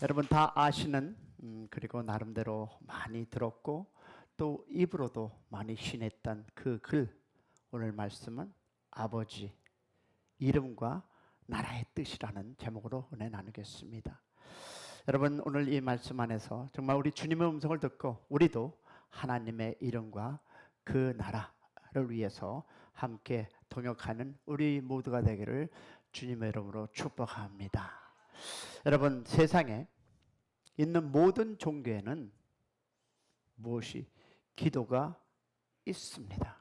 여러분 다 아시는 그리고 나름대로 많이 들었고 또 입으로도 많이 신했던 그 글, 오늘 말씀은 아버지 이름과 나라의 뜻이라는 제목으로 은혜 나누겠습니다. 여러분 오늘 이 말씀 안에서 정말 우리 주님의 음성을 듣고 우리도 하나님의 이름과 그 나라를 위해서 함께 동역하는 우리 모두가 되기를 주님의 이름으로 축복합니다. 여러분 세상에 있는 모든 종교에는 무엇이 기도가 있습니다.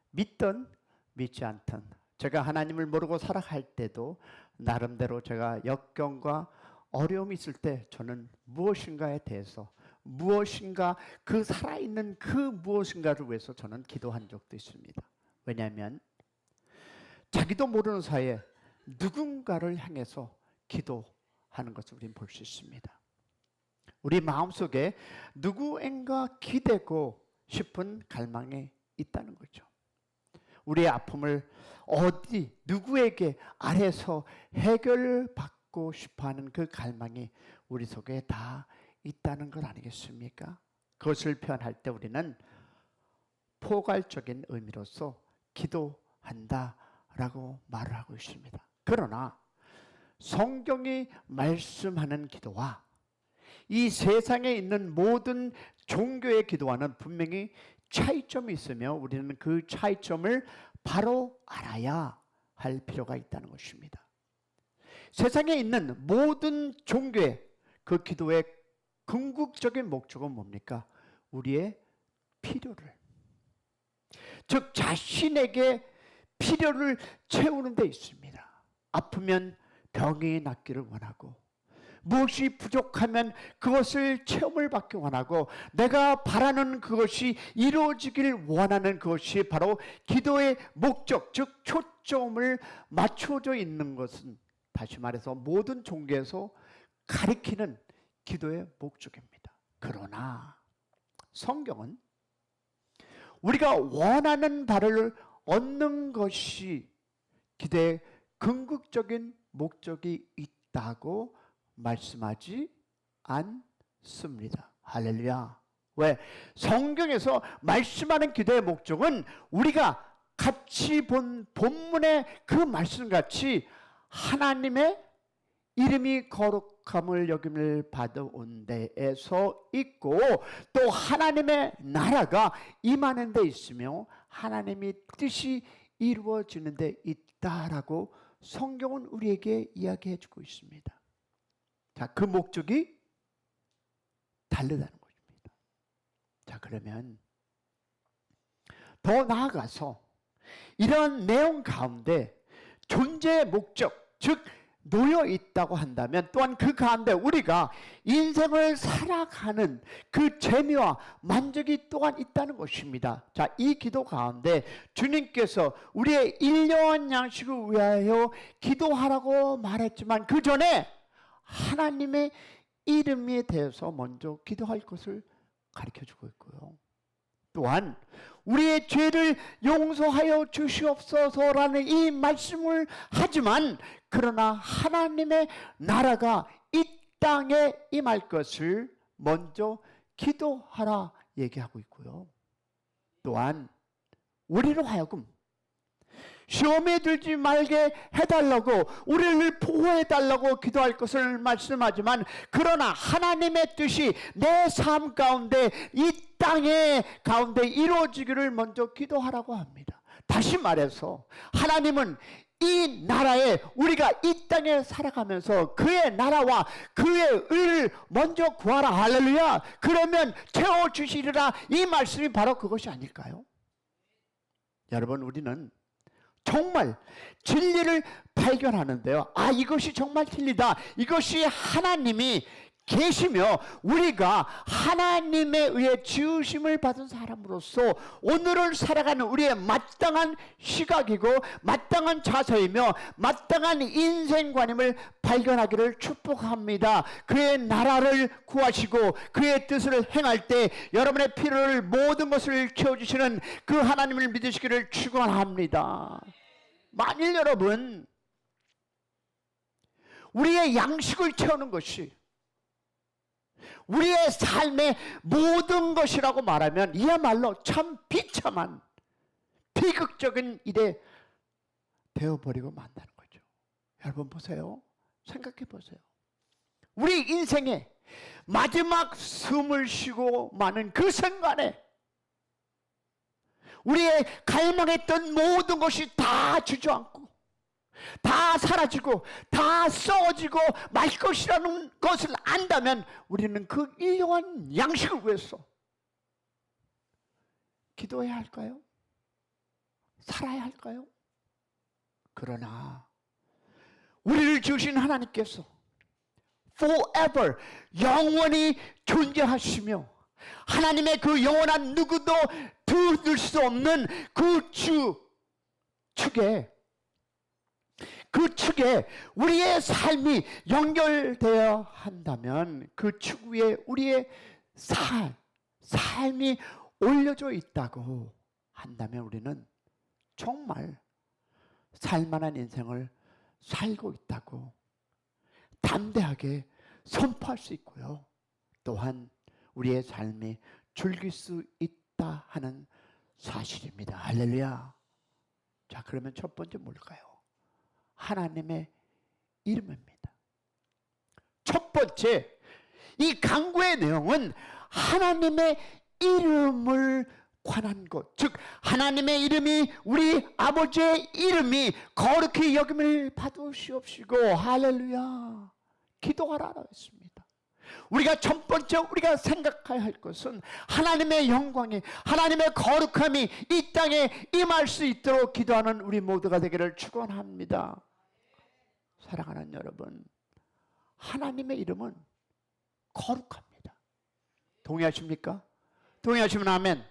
믿든 믿지 않든 제가 하나님을 모르고 살아갈 때도 나름대로 제가 역경과 어려움이 있을 때 저는 무엇인가에 대해서 무엇인가 그 살아있는 그 무엇인가를 위해서 저는 기도한 적도 있습니다. 왜냐하면 자기도 모르는 사이에 누군가를 향해서 기도하는 것을 우리는 볼 수 있습니다. 우리 마음속에 누구인가 기대고 싶은 갈망이 있다는 거죠. 우리의 아픔을 어디 누구에게 아래서 해결받고 싶어하는 그 갈망이 우리 속에 다 있다는 것 아니겠습니까? 그것을 표현할 때 우리는 포괄적인 의미로서 기도한다라고 말을 하고 있습니다. 그러나 성경이 말씀하는 기도와 이 세상에 있는 모든 종교의 기도와는 분명히 차이점이 있으며 우리는 그 차이점을 바로 알아야 할 필요가 있다는 것입니다. 세상에 있는 모든 종교의 그 기도의 궁극적인 목적은 뭡니까? 우리의 필요를, 즉 자신에게 필요를 채우는 데 있습니다. 아프면 병이 낫기를 원하고 무엇이 부족하면 그것을 체험을 받기 원하고 내가 바라는 그것이 이루어지길 원하는 그것이 바로 기도의 목적, 즉 초점을 맞춰져 있는 것은 다시 말해서 모든 종교에서 가리키는 기도의 목적입니다. 그러나 성경은 우리가 원하는 바를 얻는 것이 기도의 궁극적인 목적이 있다고 말씀하지 않습니다. 할렐루야. 왜? 성경에서 말씀하는 기도의 목적은 우리가 같이 본 본문의 그 말씀같이 하나님의 이름이 거룩함을 여김을 받아온 데에서 있고 또 하나님의 나라가 임하는 데 있으며 하나님의 뜻이 이루어지는 데 있다라고 성경은 우리에게 이야기해 주고 있습니다. 자, 그 목적이 다르다는 것입니다. 자, 그러면 더 나아가서 이러한 내용 가운데 존재의 목적, 즉 놓여 있다고 한다면 또한 그 가운데 우리가 인생을 살아가는 그 재미와 만족이 또한 있다는 것입니다. 자, 이 기도 가운데 주님께서 우리의 일용할 양식을 위하여 기도하라고 말했지만 그 전에 하나님의 이름에 대해서 먼저 기도할 것을 가르쳐주고 있고요. 또한 우리의 죄를 용서하여 주시옵소서라는 이 말씀을 하지만 그러나 하나님의 나라가 이 땅에 임할 것을 먼저 기도하라 얘기하고 있고요. 또한 우리로 하여금 시험에 들지 말게 해달라고 우리를 보호해달라고 기도할 것을 말씀하지만 그러나 하나님의 뜻이 내 삶 가운데 이 땅의 가운데 이루어지기를 먼저 기도하라고 합니다. 다시 말해서 하나님은 이 나라에 우리가 이 땅에 살아가면서 그의 나라와 그의 의를 먼저 구하라. 할렐루야. 그러면 채워주시리라. 이 말씀이 바로 그것이 아닐까요? 여러분 우리는 정말 진리를 발견하는데요. 아, 이것이 정말 진리다. 이것이 하나님이 계시며 우리가 하나님에 의해 지으심을 받은 사람으로서 오늘을 살아가는 우리의 마땅한 시각이고 마땅한 자세이며 마땅한 인생관임을 발견하기를 축복합니다. 그의 나라를 구하시고 그의 뜻을 행할 때 여러분의 필요를 모든 것을 채워주시는 그 하나님을 믿으시기를 축원합니다. 만일 여러분 우리의 양식을 채우는 것이 우리의 삶의 모든 것이라고 말하면 이야말로 참 비참한 비극적인 일에 되어버리고 만다는 거죠. 여러분 보세요. 생각해 보세요. 우리 인생의 마지막 숨을 쉬고 마는 그 순간에 우리의 갈망했던 모든 것이 다 주저앉고 다 사라지고 다 썩어지고 말 것이라는 것을 안다면 우리는 그 일용한 양식을 위해서 기도해야 할까요? 살아야 할까요? 그러나 우리를 지으신 하나님께서 forever 영원히 존재하시며 하나님의 그 영원한 누구도 두들 수 없는 그 축에 우리의 삶이 연결되어야 한다면 그 축 위에 우리의 삶이 올려져 있다고 한다면 우리는 정말 살만한 인생을 살고 있다고 담대하게 선포할 수 있고요. 또한 우리의 삶이 즐길 수 있다 하는 사실입니다. 할렐루야. 자, 그러면 첫 번째 뭘까요? 하나님의 이름입니다. 첫 번째, 이 강구의 내용은 하나님의 이름을 관한 것, 즉 하나님의 이름이 우리 아버지의 이름이 거룩히 여김을 받으시옵시고 할렐루야 기도하라고 했습니다. 우리가 첫 번째 우리가 생각해야 할 것은 하나님의 영광이 하나님의 거룩함이 이 땅에 임할 수 있도록 기도하는 우리 모두가 되기를 축원합니다. 사랑하는 여러분, 하나님의 이름은 거룩합니다. 동의하십니까? 동의하시면 아멘.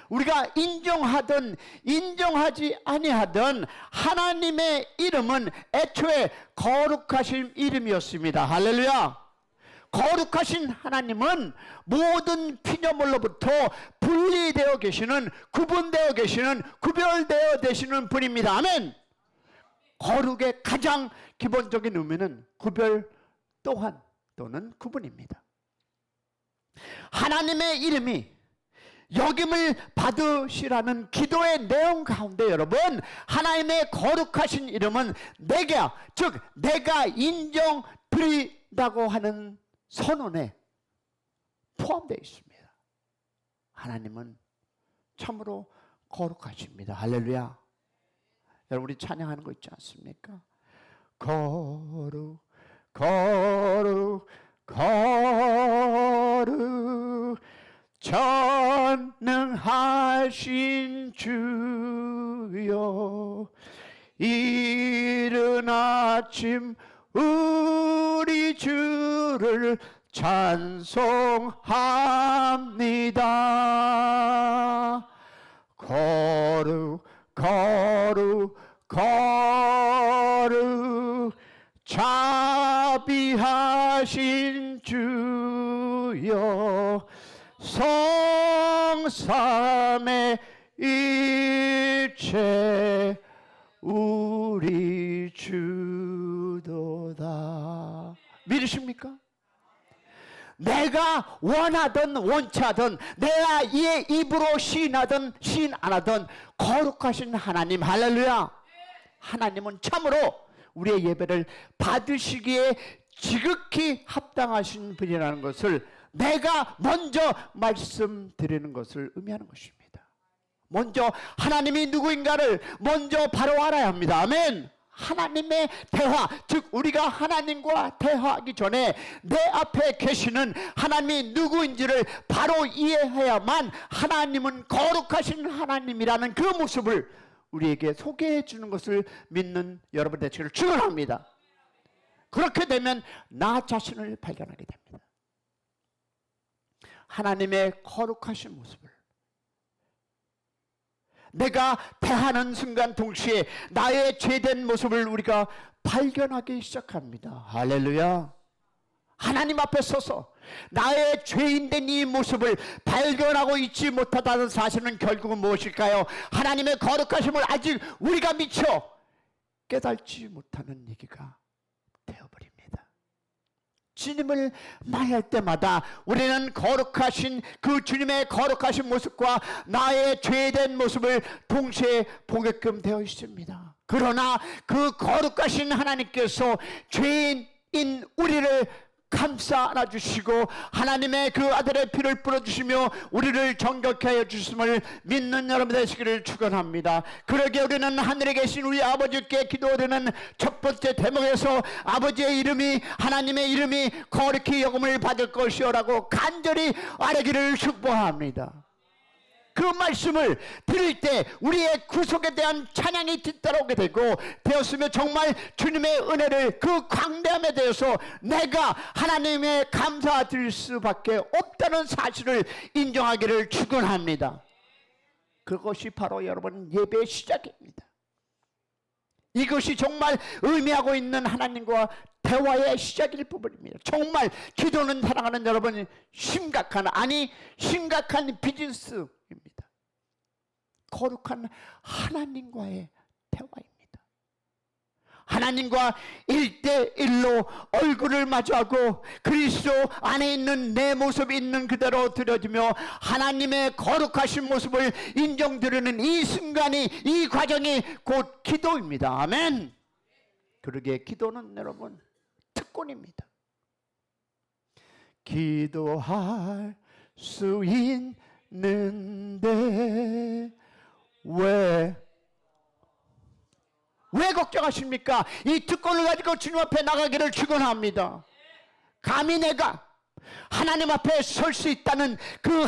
우리가 인정하든 인정하지 아니하든 하나님의 이름은 애초에 거룩하신 이름이었습니다. 할렐루야. 거룩하신 하나님은 모든 피조물로부터 분리되어 계시는, 구분되어 계시는, 구별되어 되시는 분입니다. 아멘. 거룩의 가장 기본적인 의미는 구별 또한 또는 구분입니다. 하나님의 이름이 여김을 받으시라는 기도의 내용 가운데 여러분, 하나님의 거룩하신 이름은 내가, 즉 내가 인정드린다고 하는 선언에 포함되어 있습니다. 하나님은 참으로 거룩하십니다. 할렐루야. 여러분 우리 찬양하는 거 있지 않습니까? 거룩 거룩 거룩 전능하신 주여, 이른 아침 우리 주를 찬송합니다. 거룩 거룩 거룩 자비하신 주여, 성삼의 일체 우리 주도다. 믿으십니까? 내가 원하든 원치 않든, 내가 이의 입으로 시인하든 시인 안 하든 거룩하신 하나님, 할렐루야. 하나님은 참으로 우리의 예배를 받으시기에 지극히 합당하신 분이라는 것을 내가 먼저 말씀드리는 것을 의미하는 것입니다. 먼저 하나님이 누구인가를 먼저 바로 알아야 합니다. 아멘. 하나님의 대화, 즉 우리가 하나님과 대화하기 전에 내 앞에 계시는 하나님이 누구인지를 바로 이해해야만 하나님은 거룩하신 하나님이라는 그 모습을 우리에게 소개해 주는 것을 믿는 여러분 되시기를 축원합니다. 그렇게 되면 나 자신을 발견하게 됩니다. 하나님의 거룩하신 모습을 내가 대하는 순간 동시에 나의 죄된 모습을 우리가 발견하기 시작합니다. 할렐루야. 하나님 앞에 서서 나의 죄인된 이 모습을 발견하고 있지 못하다는 사실은 결국은 무엇일까요? 하나님의 거룩하심을 아직 우리가 미처 깨닫지 못하는 얘기가 되어버립니다. 주님을 만날 때마다 우리는 거룩하신 그 주님의 거룩하신 모습과 나의 죄된 모습을 동시에 보게끔 되어 있습니다. 그러나 그 거룩하신 하나님께서 죄인인 우리를 감싸 안아주시고 하나님의 그 아들의 피를 뿌려주시며 우리를 정결케 하여 주심을 믿는 여러분 되시기를 축원합니다. 그러기에 우리는 하늘에 계신 우리 아버지께 기도드리는 첫 번째 대목에서 아버지의 이름이 하나님의 이름이 거룩히 여김을 받을 것이오라고 간절히 아뢰기를 축복합니다. 그 말씀을 들을 때 우리의 구속에 대한 찬양이 뒤따라오게 되었으며 정말 주님의 은혜를 그 광대함에 대해서 내가 하나님의 감사드릴 수밖에 없다는 사실을 인정하기를 축원합니다. 그것이 바로 여러분 예배의 시작입니다. 이것이 정말 의미하고 있는 하나님과 대화의 시작일 부분입니다. 정말 기도는 사랑하는 여러분 심각한 비즈니스입니다. 거룩한 하나님과의 대화입니다. 하나님과 1대1로 얼굴을 마주하고 그리스도 안에 있는 내 모습이 있는 그대로 드려지며 하나님의 거룩하신 모습을 인정드리는 이 순간이, 이 과정이 곧 기도입니다. 아멘. 그러기에 기도는 여러분 특권입니다. 기도할 수 있는데 왜 걱정하십니까? 이 특권을 가지고 주님 앞에 나가기를 축원합니다. 감히 내가 하나님 앞에 설 수 있다는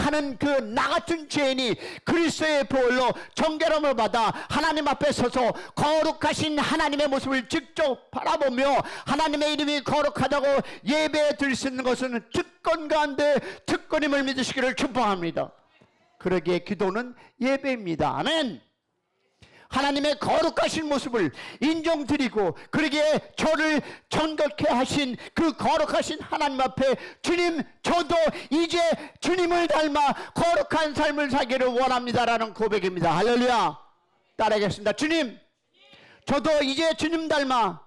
하는 나 같은 죄인이 그리스도의 보혈로 정결함을 받아 하나님 앞에 서서 거룩하신 하나님의 모습을 직접 바라보며 하나님의 이름이 거룩하다고 예배 드릴 수 있는 것은 특권 가운데 특권임을 믿으시기를 축복합니다. 그러기에 기도는 예배입니다. 아멘. 하나님의 거룩하신 모습을 인정드리고 그러기에 저를 정결케 하신 그 거룩하신 하나님 앞에 주님, 저도 이제 주님을 닮아 거룩한 삶을 살기를 원합니다라는 고백입니다. 할렐루야. 따라하겠습니다. 주님, 저도 이제 주님 닮아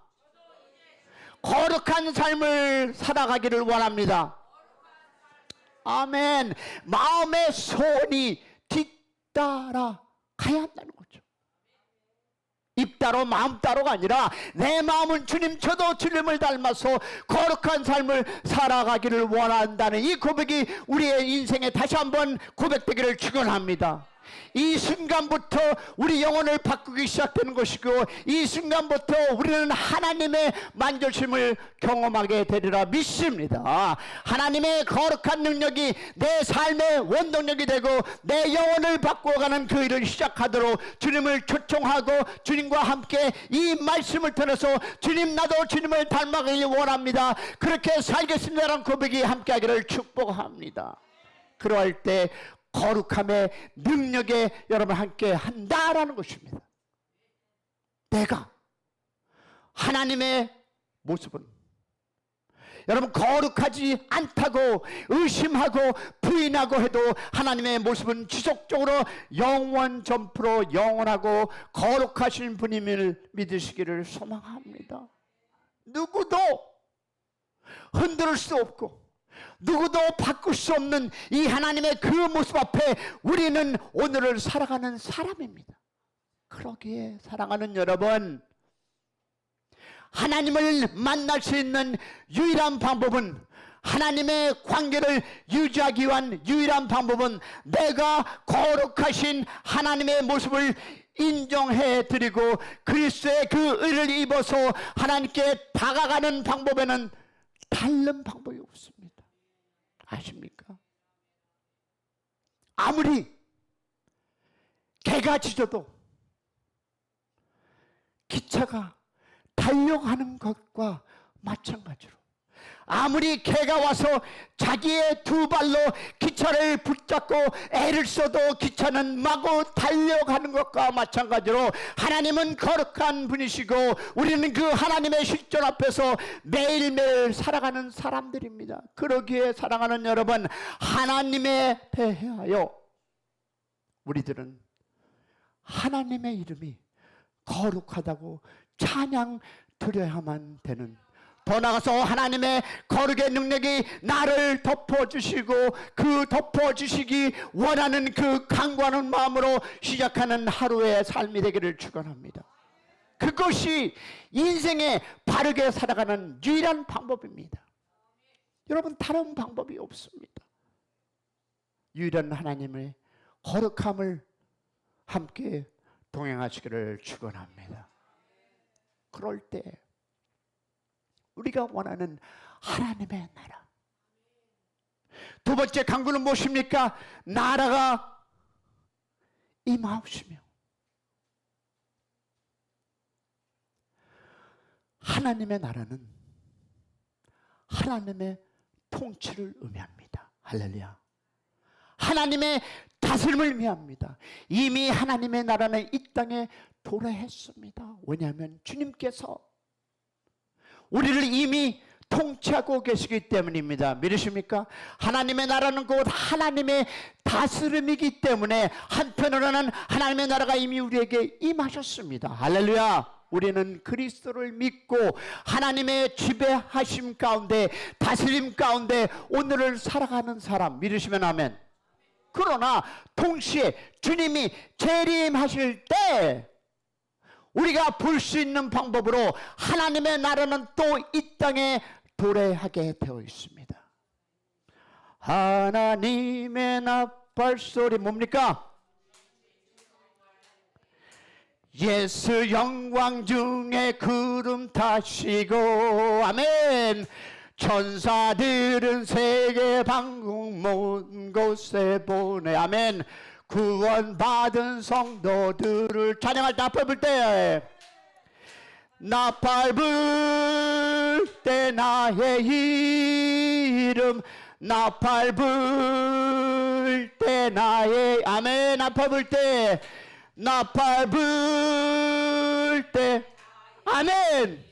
거룩한 삶을 살아가기를 원합니다. 아멘. 마음의 소원이 뒤따라 가야 한다는 거죠. 입 따로 마음 따로가 아니라 내 마음은 주님, 저도 주님을 닮아서 거룩한 삶을 살아가기를 원한다는 이 고백이 우리의 인생에 다시 한번 고백되기를 축원합니다. 이 순간부터 우리 영혼을 바꾸기 시작되는 것이고 이 순간부터 우리는 하나님의 만져심을 경험하게 되리라 믿습니다. 하나님의 거룩한 능력이 내 삶의 원동력이 되고 내 영혼을 바꾸어가는 그 일을 시작하도록 주님을 초청하고 주님과 함께 이 말씀을 통해서 주님, 나도 주님을 닮아가길 원합니다, 그렇게 살겠습니다라는 고백이 함께하기를 축복합니다. 그러할 때 거룩함의 능력에 여러분 함께 한다라는 것입니다. 내가 하나님의 모습은 여러분 거룩하지 않다고 의심하고 부인하고 해도 하나님의 모습은 지속적으로 영원 전프로 영원하고 거룩하신 분임을 믿으시기를 소망합니다. 누구도 흔들 수 없고 누구도 바꿀 수 없는 이 하나님의 그 모습 앞에 우리는 오늘을 살아가는 사람입니다. 그러기에 사랑하는 여러분, 하나님을 만날 수 있는 유일한 방법은, 하나님의 관계를 유지하기 위한 유일한 방법은 내가 거룩하신 하나님의 모습을 인정해 드리고 그리스도의 그 의를 입어서 하나님께 다가가는 방법에는 다른 방법이 없습니다. 아십니까? 아무리 개가 짖어도 기차가 달려가는 것과 마찬가지로 아무리 개가 와서 자기의 두 발로 기차를 붙잡고 애를 써도 기차는 마구 달려가는 것과 마찬가지로 하나님은 거룩한 분이시고 우리는 그 하나님의 실존 앞에서 매일매일 살아가는 사람들입니다. 그러기에 사랑하는 여러분, 하나님에 대하여 우리들은 하나님의 이름이 거룩하다고 찬양 드려야만 되는 더 나아가서 하나님의 거룩의 능력이 나를 덮어주시고 그 덮어주시기 원하는 그 간구하는 마음으로 시작하는 하루의 삶이 되기를 축원합니다. 그것이 인생에 바르게 살아가는 유일한 방법입니다. 여러분, 다른 방법이 없습니다. 유일한 하나님의 거룩함을 함께 동행하시기를 축원합니다. 그럴 때 우리가 원하는 하나님의 나라. 두 번째 간구는 무엇입니까? 나라가 임하옵시며. 하나님의 나라는 하나님의 통치를 의미합니다. 할렐루야. 하나님의 다스림을 의미합니다. 이미 하나님의 나라는 이 땅에 도래했습니다. 왜냐하면 주님께서 우리를 이미 통치하고 계시기 때문입니다. 믿으십니까? 하나님의 나라는 곧 하나님의 다스림이기 때문에 한편으로는 하나님의 나라가 이미 우리에게 임하셨습니다. 할렐루야. 우리는 그리스도를 믿고 하나님의 지배하심 가운데, 다스림 가운데 오늘을 살아가는 사람, 믿으시면 아멘. 그러나 동시에 주님이 재림하실 때 우리가 볼 수 있는 방법으로 하나님의 나라는 또 이 땅에 도래하게 되어 있습니다. 하나님의 나팔소리 뭡니까? 예수 영광 중에 구름 타시고, 아멘. 천사들은 세계 방국 먼 곳에 보내, 아멘. 구원받은 성도들을 찬양할 때, 나팔 불 때, 나팔 불 때 나의 이름, 나팔 불 때 나의, 아멘. 나팔 불 때, 나팔 불 때, 아멘.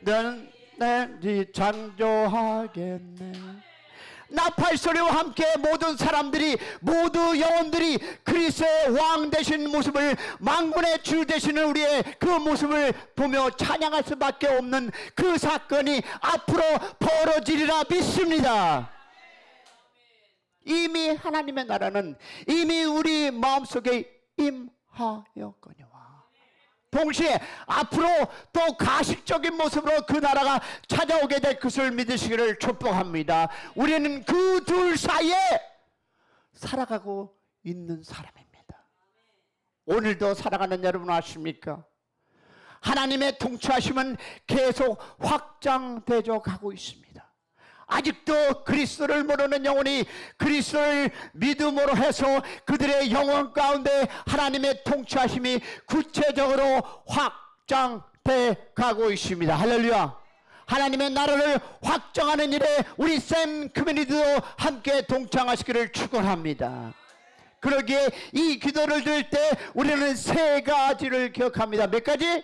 넌 내 창조하겠네. 나팔 소리와 함께 모든 사람들이, 모두 영혼들이 그리스도의 왕 되신 모습을, 만군의 주 되시는 우리의 그 모습을 보며 찬양할 수밖에 없는 그 사건이 앞으로 벌어지리라 믿습니다. 이미 하나님의 나라는 이미 우리 마음속에 임하였거니와 동시에 앞으로 또 가식적인 모습으로 그 나라가 찾아오게 될 것을 믿으시기를 축복합니다. 우리는 그 둘 사이에 살아가고 있는 사람입니다. 오늘도 살아가는 여러분 아십니까? 하나님의 통치하심은 계속 확장되어 가고 있습니다. 아직도 그리스도를 모르는 영혼이 그리스도를 믿음으로 해서 그들의 영혼 가운데 하나님의 통치하심이 구체적으로 확장돼 가고 있습니다. 할렐루야. 하나님의 나라를 확장하는 일에 우리 샘 커뮤니티도 함께 동참하시기를 축원합니다. 그러기에 이 기도를 드릴 때 우리는 세 가지를 기억합니다. 몇 가지?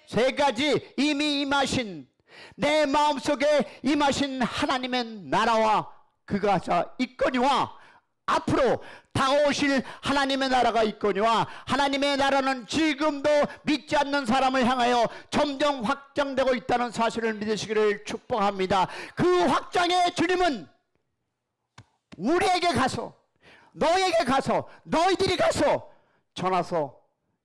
세 가지. 이미 임하신, 내 마음속에 임하신 하나님의 나라와 그가 있거니와 앞으로 다가오실 하나님의 나라가 있거니와 하나님의 나라는 지금도 믿지 않는 사람을 향하여 점점 확장되고 있다는 사실을 믿으시기를 축복합니다. 그 확장의 주님은 우리에게 가서, 너에게 가서, 너희들이 가서 전하서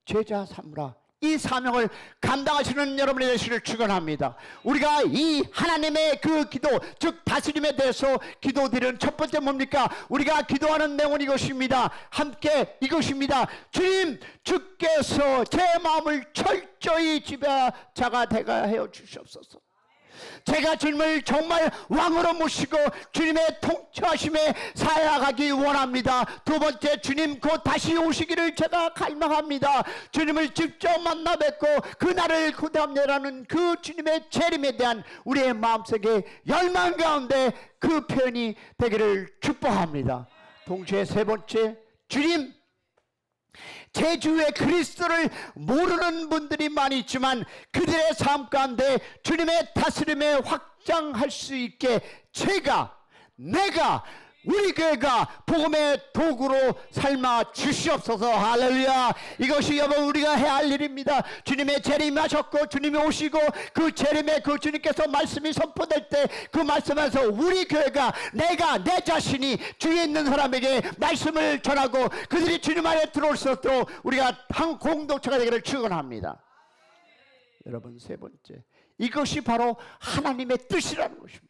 제자 삼으라, 이 사명을 감당하시는 여러분이 되시기를 축원합니다. 우리가 이 하나님의 그 기도, 즉 다스림에 대해서 기도드리는 첫 번째 뭡니까? 우리가 기도하는 내용은 이것입니다. 함께 이것입니다. 주님, 주께서 제 마음을 철저히 지배자가 되게 하여 주시옵소서. 제가 주님을 정말 왕으로 모시고 주님의 통치하심에 살아가기 원합니다. 두 번째, 주님 곧 다시 오시기를 제가 갈망합니다. 주님을 직접 만나 뵙고 그날을 기대함이라는 그 주님의 재림에 대한 우리의 마음속에 열망 가운데 그 표현이 되기를 축복합니다. 동시에 세 번째, 주님, 제 주위에 그리스도를 모르는 분들이 많이 있지만 그들의 삶 가운데 주님의 다스림에 확장할 수 있게 내가 우리 교회가 복음의 도구로 삶아 주시옵소서. 할렐루야. 이것이 여러분 우리가 해야 할 일입니다. 주님의 재림하셨고 주님이 오시고 그 재림에 그 주님께서 말씀이 선포될 때 그 말씀에서 우리 교회가 내가 내 자신이 주위에 있는 사람에게 말씀을 전하고 그들이 주님 안에 들어올 수 있도록 우리가 한 공동체가 되기를 축원합니다. 여러분 세 번째, 이것이 바로 하나님의 뜻이라는 것입니다.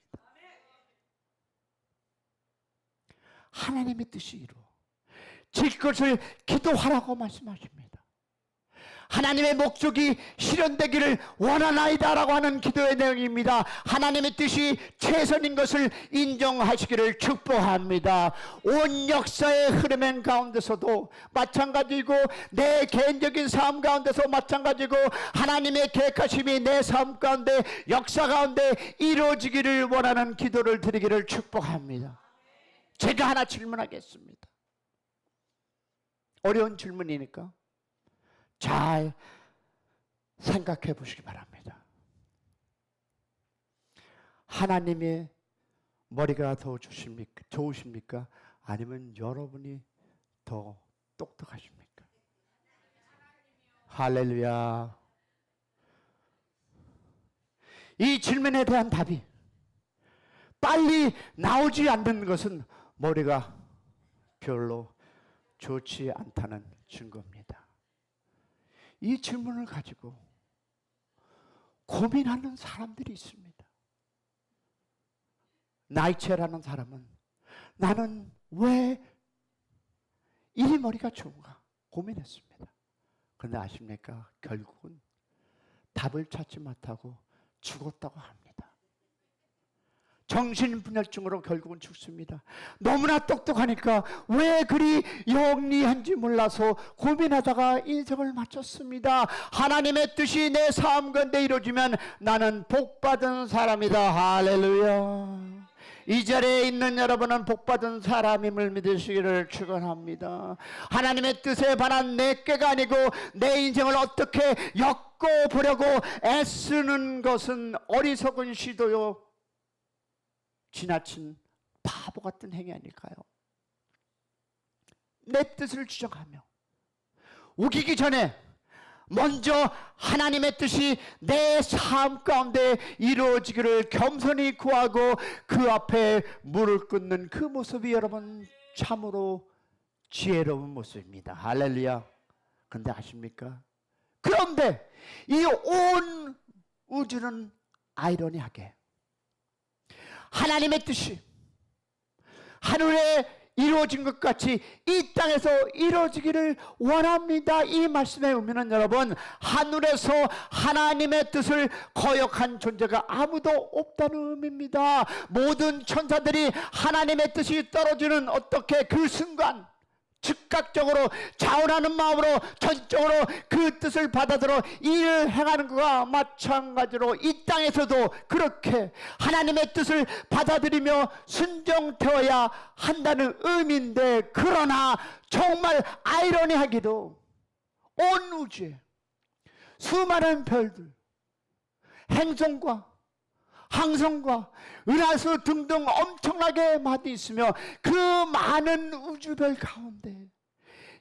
하나님의 뜻이 이루어 질 것을 기도하라고 말씀하십니다. 하나님의 목적이 실현되기를 원하나이다 라고 하는 기도의 내용입니다. 하나님의 뜻이 최선인 것을 인정하시기를 축복합니다. 온 역사의 흐름 가운데서도 마찬가지고 내 개인적인 삶 가운데서 마찬가지고 하나님의 계획하심이 내 삶 가운데 역사 가운데 이루어지기를 원하는 기도를 드리기를 축복합니다. 제가 하나 질문하겠습니다. 어려운 질문이니까 잘 생각해 보시기 바랍니다. 하나님의 머리가 더 좋으십니까? 아니면 여러분이 더 똑똑하십니까? 할렐루야. 이 질문에 대한 답이 빨리 나오지 않는 것은 머리가 별로 좋지 않다는 증거입니다. 이 질문을 가지고 고민하는 사람들이 있습니다. 나이체라는 사람은 나는 왜 이 머리가 좋은가 고민했습니다. 그런데 아십니까? 결국은 답을 찾지 못하고 죽었다고 합니다. 정신분열증으로 결국은 죽습니다. 너무나 똑똑하니까 왜 그리 영리한지 몰라서 고민하다가 인생을 마쳤습니다. 하나님의 뜻이 내 삶 가운데 이루어지면 나는 복받은 사람이다. 할렐루야. 이 자리에 있는 여러분은 복받은 사람임을 믿으시기를 축원합니다. 하나님의 뜻에 반한 내 꾀가 아니고 내 인생을 어떻게 엮어보려고 애쓰는 것은 어리석은 시도요, 지나친 바보 같은 행위 아닐까요? 내 뜻을 주장하며 우기기 전에 먼저 하나님의 뜻이 내 삶 가운데 이루어지기를 겸손히 구하고 그 앞에 무릎 꿇는 그 모습이 여러분 참으로 지혜로운 모습입니다. 할렐루야. 그런데 아십니까? 그런데 이 온 우주는 아이러니하게 하나님의 뜻이 하늘에 이루어진 것 같이 이 땅에서 이루어지기를 원합니다. 이 말씀의 의미는 여러분, 하늘에서 하나님의 뜻을 거역한 존재가 아무도 없다는 의미입니다. 모든 천사들이 하나님의 뜻이 떨어지는 어떻게 그 순간 즉각적으로 자원하는 마음으로 전적으로 그 뜻을 받아들여 일을 행하는 것과 마찬가지로 이 땅에서도 그렇게 하나님의 뜻을 받아들이며 순종되어야 한다는 의미인데, 그러나 정말 아이러니하게도 온 우주에 수많은 별들, 행성과 항성과 은하수 등등 엄청나게 많이 있으며 그 많은 우주별 가운데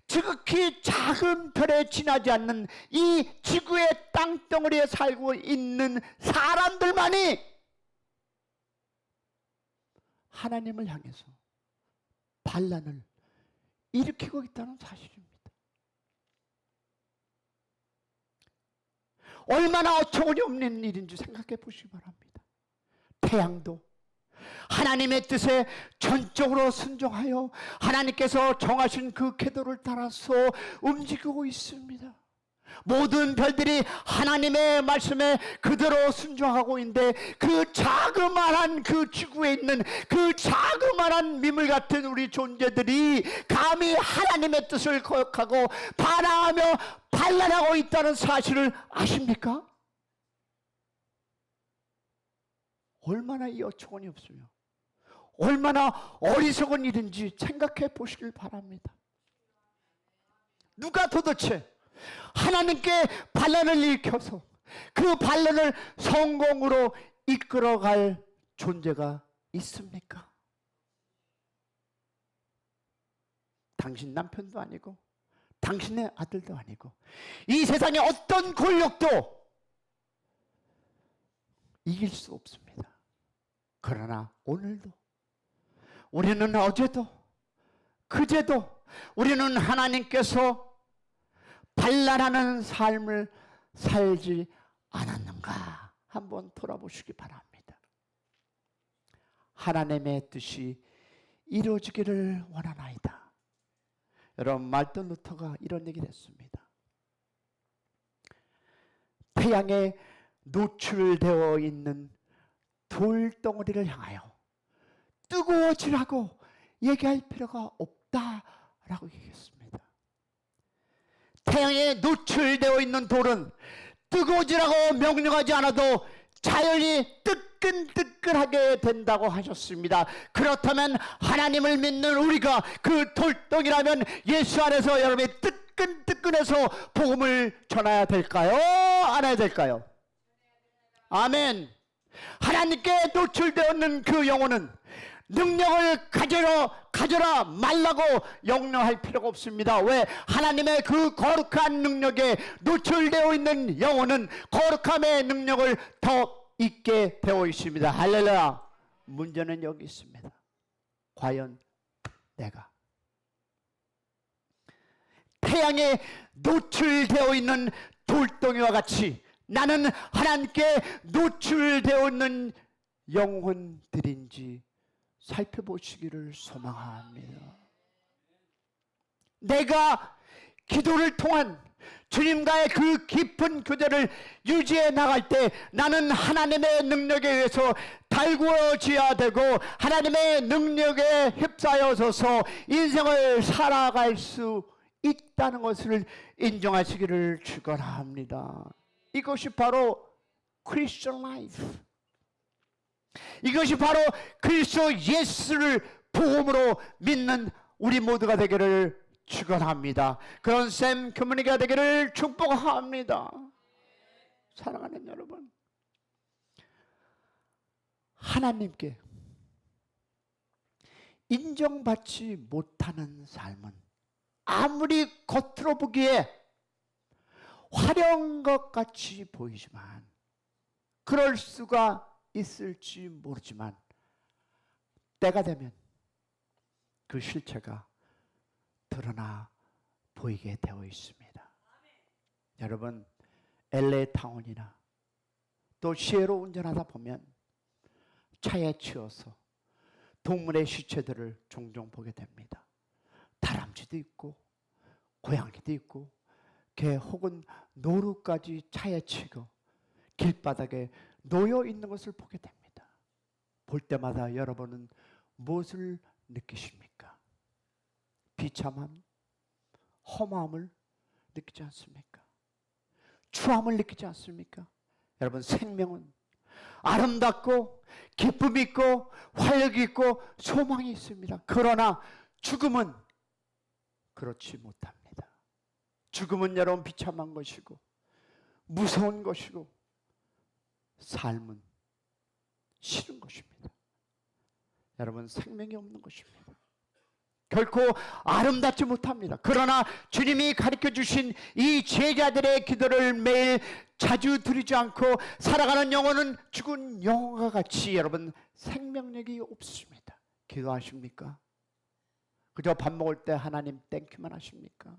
지극히 작은 별에 지나지 않는 이 지구의 땅덩어리에 살고 있는 사람들만이 하나님을 향해서 반란을 일으키고 있다는 사실입니다. 얼마나 어처구니 없는 일인지 생각해 보시기 바랍니다. 태양도 하나님의 뜻에 전적으로 순종하여 하나님께서 정하신 그 궤도를 따라서 움직이고 있습니다. 모든 별들이 하나님의 말씀에 그대로 순종하고 있는데 그 자그마한 그 지구에 있는 그 자그마한 미물 같은 우리 존재들이 감히 하나님의 뜻을 거역하고 반항하며 반란하고 있다는 사실을 아십니까? 얼마나 이 어처구니 없으며 얼마나 어리석은 일인지 생각해 보시길 바랍니다. 누가 도대체 하나님께 반란을 일으켜서 그 반란을 성공으로 이끌어갈 존재가 있습니까? 당신 남편도 아니고 당신의 아들도 아니고 이 세상의 어떤 권력도 이길 수 없습니다. 그러나 오늘도 우리는 어제도 그제도 우리는 하나님께서 발랄하는 삶을 살지 않았는가 한번 돌아보시기 바랍니다. 하나님의 뜻이 이루어지기를 원하나이다. 여러분, 말틴 루터가 이런 얘기를 했습니다. 태양에 노출되어 있는 돌덩어리를 향하여 뜨거워지라고 얘기할 필요가 없다라고 얘기했습니다. 태양에 노출되어 있는 돌은 뜨거워지라고 명령하지 않아도 자연히 뜨끈뜨끈하게 된다고 하셨습니다. 그렇다면 하나님을 믿는 우리가 그 돌덩이라면 예수 안에서 여러분이 뜨끈뜨끈해서 복음을 전해야 될까요? 안 해야 될까요? 아멘. 하나님께 노출되었는 그 영혼은 능력을 가져라 말라고 영령할 필요가 없습니다. 왜? 하나님의 그 거룩한 능력에 노출되어 있는 영혼은 거룩함의 능력을 더 있게 되어 있습니다. 할렐루야. 문제는 여기 있습니다. 과연 내가 태양에 노출되어 있는 돌덩이와 같이 나는 하나님께 노출되어 있는 영혼들인지 살펴보시기를 소망합니다. 내가 기도를 통한 주님과의 그 깊은 교제를 유지해 나갈 때 나는 하나님의 능력에 의해서 달구어져야 되고 하나님의 능력에 휩싸여서서 인생을 살아갈 수 있다는 것을 인정하시기를 축원합니다. 이것이 바로 크리스천 라이프, 이것이 바로 그리스도 예수를 복음으로 믿는 우리 모두가 되기를 축원합니다. 그런 샘 커뮤니티가 되기를 축복합니다. 사랑하는 여러분, 하나님께 인정받지 못하는 삶은 아무리 겉으로 보기에 화려한 것 같이 보이지만 그럴 수가 있을지 모르지만 때가 되면 그 실체가 드러나 보이게 되어 있습니다. 여러분, LA 타운이나 또 시외로 운전하다 보면 차에 치여서 동물의 시체들을 종종 보게 됩니다. 다람쥐도 있고 고양이도 있고 개 혹은 노루까지 차에 치고 길바닥에 놓여 있는 것을 보게 됩니다. 볼 때마다 여러분은 무엇을 느끼십니까? 비참함, 험함을 느끼지 않습니까? 추함을 느끼지 않습니까? 여러분, 생명은 아름답고 기쁨이 있고 활력이 있고 소망이 있습니다. 그러나 죽음은 그렇지 못합니다. 죽음은 여러분 비참한 것이고 무서운 것이고 삶은 싫은 것입니다. 여러분, 생명이 없는 것입니다. 결코 아름답지 못합니다. 그러나 주님이 가르쳐 주신 이 제자들의 기도를 매일 자주 드리지 않고 살아가는 영혼은 죽은 영혼과 같이 여러분 생명력이 없습니다. 기도하십니까? 그저 밥 먹을 때 하나님 땡큐만 하십니까?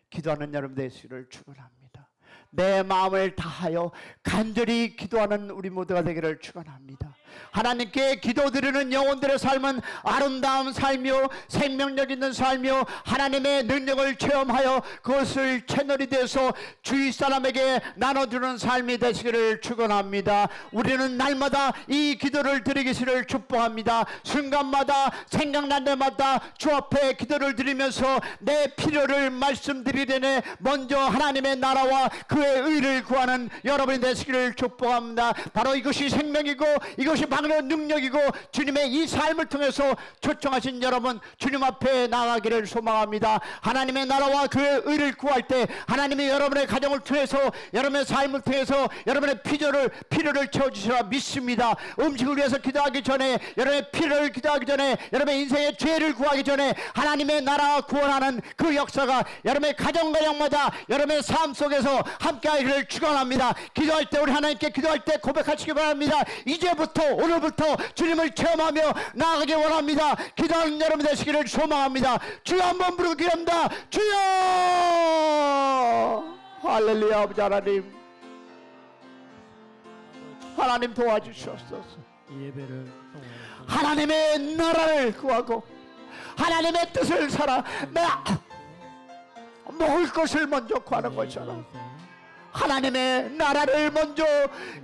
기도하는 여러분 되시기를 축원합니다. 내 마음을 다하여 간절히 기도하는 우리 모두가 되기를 축원합니다. 하나님께 기도드리는 영혼들의 삶은 아름다운 삶이요 생명력 있는 삶이요 하나님의 능력을 체험하여 그것을 채널이 돼서 주위 사람에게 나눠주는 삶이 되시기를 축원합니다. 우리는 날마다 이 기도를 드리기를 축복합니다. 순간마다 생각난 데마다 주 앞에 기도를 드리면서 내 필요를 말씀드리려니 먼저 하나님의 나라와 그의 의를 구하는 여러분이 되시기를 축복합니다. 바로 이것이 생명이고 이것이 그것이 바로 능력이고 주님의 이 삶을 통해서 초청하신 여러분 주님 앞에 나가기를 소망합니다. 하나님의 나라와 그의 의를 구할 때 하나님이 여러분의 가정을 통해서 여러분의 삶을 통해서 여러분의 필요를 채워주시라 믿습니다. 음식을 위해서 기도하기 전에 여러분의 필요를 기도하기 전에 여러분의 인생의 죄를 구하기 전에 하나님의 나라 구원하는 그 역사가 여러분의 가정마다 여러분의 삶 속에서 함께하기를 축원합니다. 기도할 때 우리 하나님께 기도할 때 고백하시기 바랍니다. 이제부터 오늘부터 주님을 체험하며 나아가기 원합니다. 기도하는 여러분 되시기를 소망합니다. 주여 한번 부르고 기도합니다. 주여 할렐루야. 아버지 하나님 도와주시옵소서. 하나님의 나라를 구하고 하나님의 뜻을 살아 내가 먹을 것을 먼저 구하는 것처럼 하나님의 나라를 먼저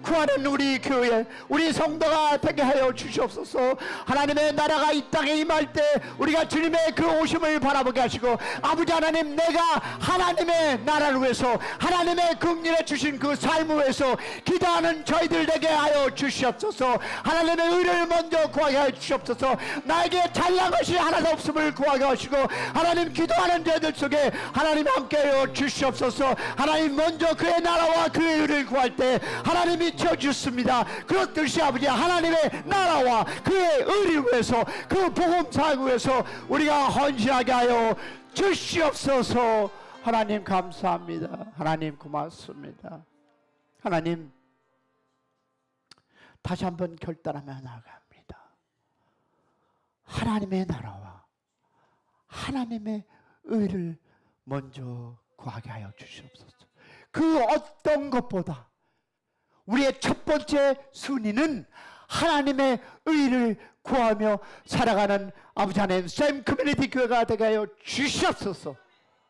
구하는 우리 교회 우리 성도가 되게 하여 주시옵소서. 하나님의 나라가 이 땅에 임할 때 우리가 주님의 그 오심을 바라보게 하시고 아버지 하나님 내가 하나님의 나라를 위해서 하나님의 긍휼에 주신 그 삶을 위해서 기도하는 저희들 되게 하여 주시옵소서. 하나님의 의를 먼저 구하게 하여 주시옵소서. 나에게 잘난 것이 하나도 없음을 구하게 하시고 하나님 기도하는 저희들 속에 하나님 함께 하여 주시옵소서. 하나님 먼저 그의 나라와 그의 의를 구할 때 하나님이 채워주셨습니다. 그렇듯이 아버지 하나님의 나라와 그의 의를 위해서 그 복음 사역을 위해서 우리가 헌신하게 하여 주시옵소서. 하나님 감사합니다. 하나님 고맙습니다. 하나님 다시 한번 결단하며 나아갑니다. 하나님의 나라와 하나님의 의를 먼저 구하게 하여 주시옵소서. 그 어떤 것보다 우리의 첫 번째 순위는 하나님의 의를 구하며 살아가는 아버지 하나님 샘 커뮤니티 교회가 되게 하여 주시옵소서.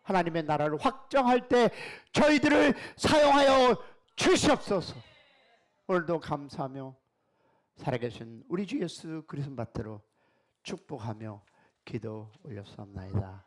하나님의 나라를 확정할 때 저희들을 사용하여 주시옵소서. 오늘도 감사하며 살아계신 우리 주 예수 그리스도 받들어 축복하며 기도 올렸사옵나이다.